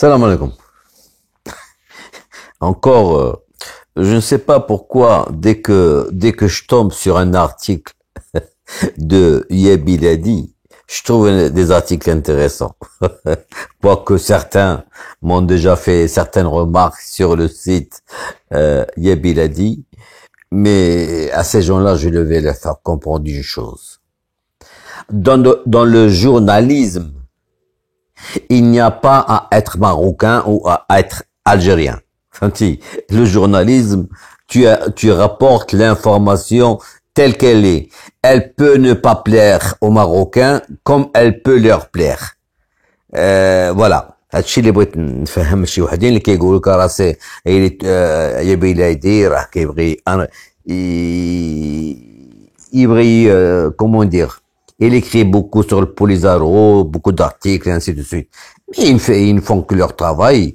Salam alaikum. Encore, je ne sais pas pourquoi, dès que je tombe sur un article de Yabiladi, je trouve des articles intéressants. Quoique certains m'ont déjà fait certaines remarques sur le site Yabiladi, mais à ces gens-là, je vais leur faire comprendre une chose. Dans le journalisme, il n'y a pas à être marocain ou à être algérien. Le journalisme, tu rapportes l'information telle qu'elle est. Elle peut ne pas plaire aux Marocains comme elle peut leur plaire. Voilà. هادشي اللي بغيت نفهم شي وحدين اللي كيقولوا لك راسي يا بلادي راه كيبغي يبغي comment dire. Il écrit beaucoup sur le Polizaro, beaucoup d'articles, et ainsi de suite. Mais ils ne font que leur travail.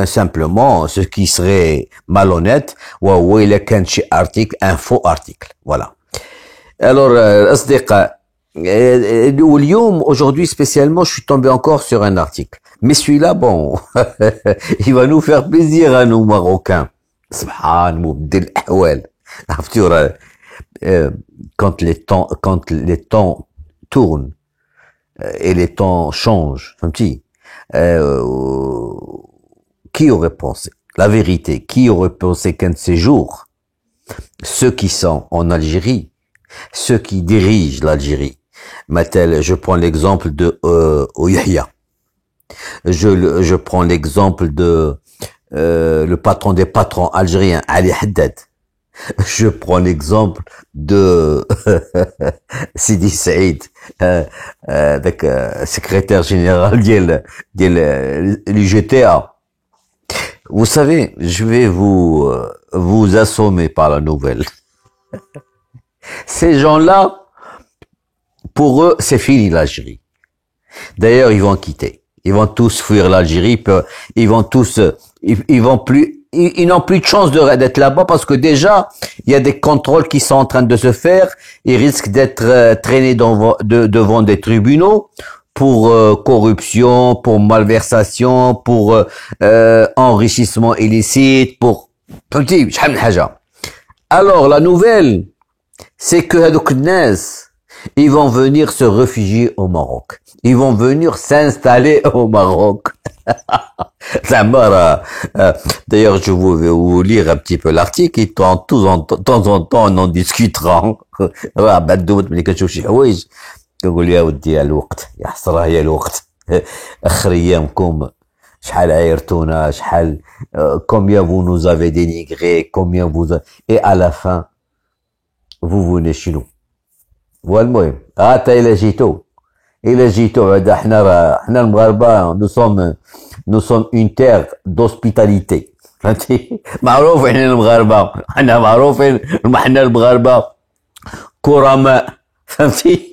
Simplement, ce qui serait malhonnête, il a qu'un article, un faux article. Voilà. Alors, أصدقاء, واليوم, aujourd'hui spécialement, je suis tombé encore sur un article. Mais celui-là, bon, il va nous faire plaisir à nous Marocains. Subhan mubdil ahwal. Quand les temps tournent et les temps changent, qui aurait pensé? La vérité, qui aurait pensé qu'un de ces jours, ceux qui sont en Algérie, ceux qui dirigent l'Algérie, je prends l'exemple de Yahya, je prends l'exemple de le patron des patrons algériens, Ali Haddad. Je prends l'exemple de Sidi Saïd, secrétaire général de l'UGTA. Vous savez, je vais vous assommer par la nouvelle. Ces gens-là, pour eux, c'est fini l'Algérie. D'ailleurs, ils vont quitter. Ils vont tous fuir l'Algérie. Ils vont tous, ils vont plus. Ils n'ont plus de chance d'être là-bas parce que déjà, il y a des contrôles qui sont en train de se faire. Ils risquent d'être traînés devant des tribunaux pour corruption, pour malversation, pour enrichissement illicite, pour... Alors, la nouvelle, c'est que Hadouk Nes, ils vont venir se réfugier au Maroc. Ils vont venir s'installer au Maroc. D'ailleurs, je vais vous lire un petit peu l'article et de temps en temps, on en discutera. بعد ملي كنشوف شي حوايج كنقول يا ودي يا الوقت يا حسرة يا الوقت اخر ايامكم شحال عايرتونا شحال combien vous nous avez dénigré combien vous et à la fin vous venez chez nous. والمهم إلا جيتو عاد حنا المغاربة nous sommes une terre d'hospitalité. فهمتي معروف حنا المغاربة حنا معروفين حنا المغاربة كرماء. فهمتي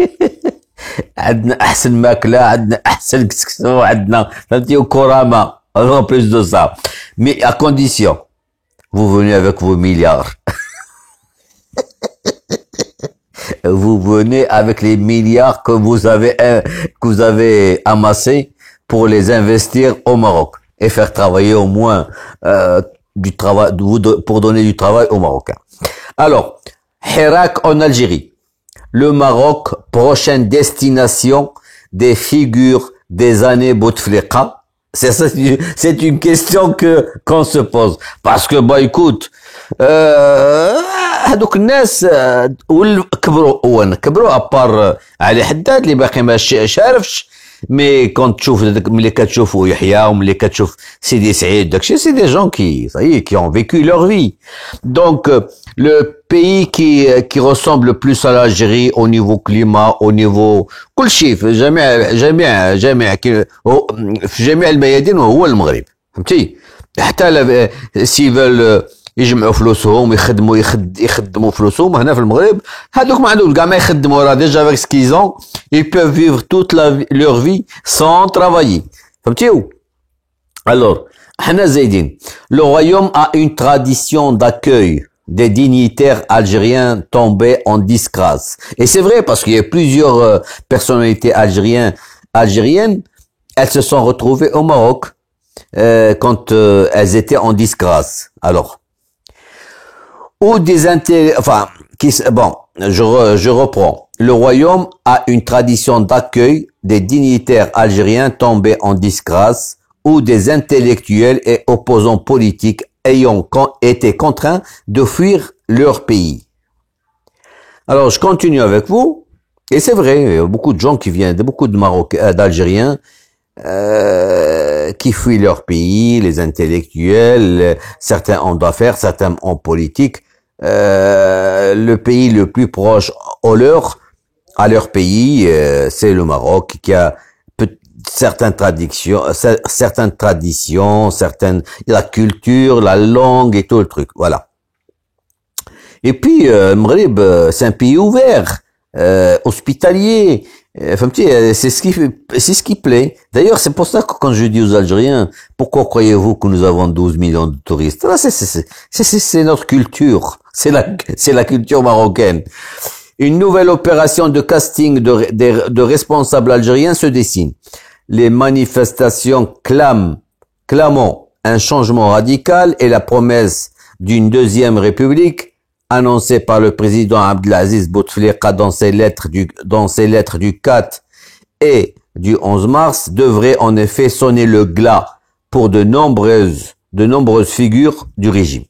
عندنا أحسن ماكلة عندنا أحسن كسكسو عندنا فهمتي وكرماء en plus de ça. Mais à condition vous venez avec vos milliards. Vous venez avec les milliards que vous avez amassés pour les investir au Maroc et faire travailler au moins du travail pour donner du travail aux Marocains. Alors, Hirak en Algérie, le Maroc, prochaine destination des figures des années Bouteflika. C'est une question qu'on se pose parce que bah écoute هذوك الناس كبروا ابار علي حداد اللي باقي ما شارفش مي كنت تشوف ملي كتشوفوا يحيى وملي كتشوف سيدي سعيد داكشي سي دي جون qui ont vécu leur vie. Donc le pays qui ressemble le plus à l'Algérie au niveau climat au niveau كل شيء في جميع في جميع الميادين هو المغرب. فهمتي حتى s'ils veulent يجمعوا فلوسهم يخدموا فلوسهم هنا في المغرب هذوك ما عندهم كاع ما يخدموا راه ديجا avec ce qu'ils ont ils peuvent vivre toute leur vie sans travailler. فهمتيو. Alors حنا زايدين le royaume a une tradition d'accueil des dignitaires algériens tombés en disgrâce. Et c'est vrai parce qu'il y a plusieurs personnalités algériennes, elles se sont retrouvées au Maroc quand elles étaient en disgrâce. Alors, ou des enfin, bon, je reprends. Le royaume a une tradition d'accueil des dignitaires algériens tombés en disgrâce ou des intellectuels et opposants politiques ayant été contraints de fuir leur pays. Alors, je continue avec vous. Et c'est vrai, il y a beaucoup de gens qui viennent, beaucoup de Marocains, d'Algériens, qui fuient leur pays, les intellectuels, certains hommes d'affaires, certains hommes politiques. Le pays le plus proche à leur pays, c'est le Maroc, qui a certaines traditions, la culture, la langue et tout le truc. Voilà. Et puis, le Maghreb, c'est un pays ouvert, hospitalier. C'est ce qui plaît. D'ailleurs, c'est pour ça que quand je dis aux Algériens, pourquoi croyez-vous que nous avons 12 millions de touristes? Là, c'est notre culture. C'est la culture marocaine. Une nouvelle opération de casting de responsables algériens se dessine. Les manifestations clamant un changement radical et la promesse d'une deuxième république annoncée par le président Abdelaziz Bouteflika dans ses lettres du 4 et du 11 mars devrait en effet sonner le glas pour de nombreuses figures du régime.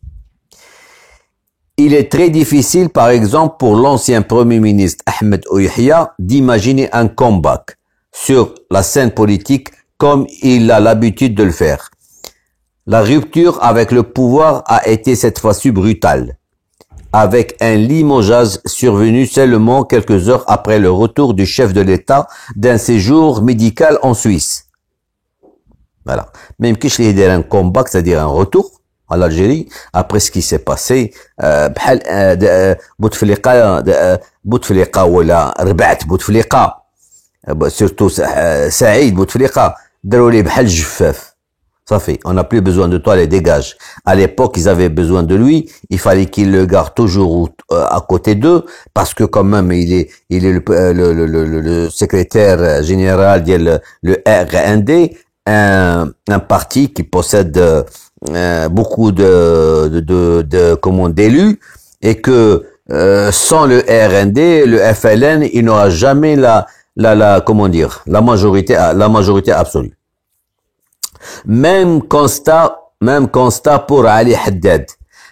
Il est très difficile, par exemple, pour l'ancien Premier ministre Ahmed Ouyahia d'imaginer un comeback sur la scène politique comme il a l'habitude de le faire. La rupture avec le pouvoir a été cette fois-ci brutale, avec un limogeage survenu seulement quelques heures après le retour du chef de l'État d'un séjour médical en Suisse. Voilà. Même qu'il y ait un comeback, c'est-à-dire un retour à l'Algérie, après ce qui s'est passé, Bouteflika ولا ربعت Bouteflika, surtout Saïd Bouteflika, drôlé بحال الجفاف. Ça fait, on n'a plus besoin de toi, les dégage. À l'époque, ils avaient besoin de lui, il fallait qu'ils le gardent toujours à côté d'eux, parce que quand même, il est le secrétaire général, le RND, un parti qui possède beaucoup d'élus, et que sans le RND, le FLN, il n'aura jamais la majorité absolue. Même constat pour Ali Haddad,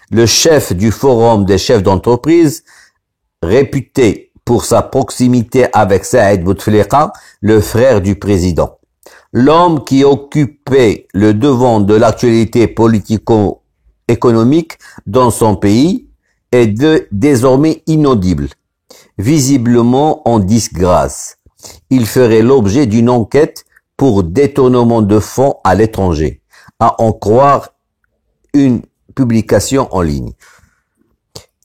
le chef du forum des chefs d'entreprise, réputé pour sa proximité avec Saïd Bouteflika, le frère du président. L'homme qui occupait le devant de l'actualité politico-économique dans son pays est désormais inaudible, visiblement en disgrâce. Il ferait l'objet d'une enquête pour détournement de fonds à l'étranger, à en croire une publication en ligne.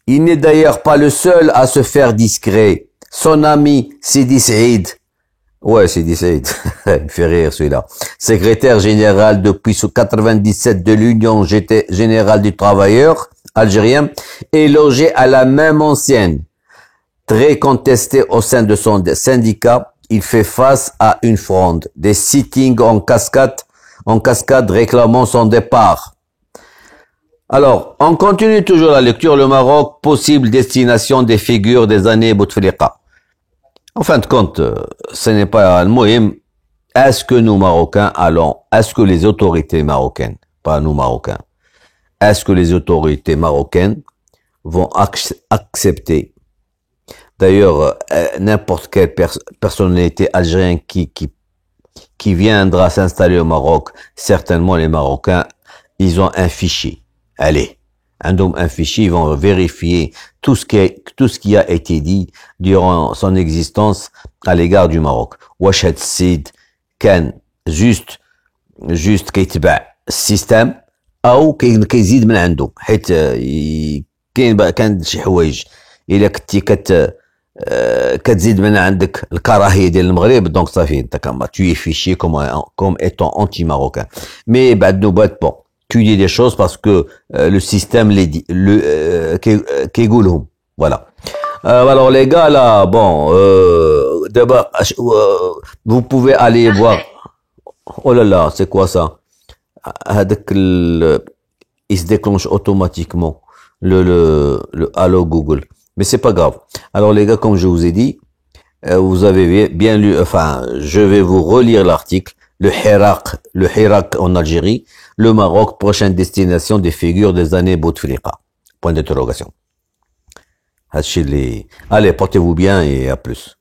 Il n'est d'ailleurs pas le seul à se faire discret. Son ami Sidi Saïd, Sidi Saïd, il me fait rire celui-là, secrétaire général depuis 1997 de l'Union générale du travailleur algérien, est logé à la même ancienne. Très contesté au sein de son syndicat, il fait face à une fronde, des sittings en cascade réclamant son départ. Alors, on continue toujours la lecture. Le Maroc, possible destination des figures des années Bouteflika. En fin de compte, ce n'est pas le moyen. Est-ce que nous Marocains est-ce que les autorités marocaines, pas nous Marocains, est-ce que les autorités marocaines vont accepter? D'ailleurs, n'importe quelle personnalité algérienne qui viendra s'installer au Maroc, certainement les Marocains, ils ont un fichier. Allez, un fichier, ils vont vérifier tout ce qui a été dit durant son existence à l'égard du Maroc. Wash had Sid كان juste كيتبع السيستم او كيزيد من عنده حيت كان شي حوايج الا كنتي كتزيد من عندك الكراهيه ديال المغرب دونك صافي انت كما tu es fiché comme étant anti-marocain. Mais بعد نوبات bon tu dis des choses parce que le système les dit كيقولهم voilà. Alors les gars là bon d'abord vous pouvez aller voir. Oh là là, c'est quoi ça? il se déclenche automatiquement le Allo Google. Mais c'est pas grave. Alors les gars, comme je vous ai dit, vous avez bien lu, enfin, je vais vous relire l'article. Le Hirak en Algérie, le Maroc, prochaine destination des figures des années Bouteflika. Point d'interrogation. Allez, portez-vous bien et à plus.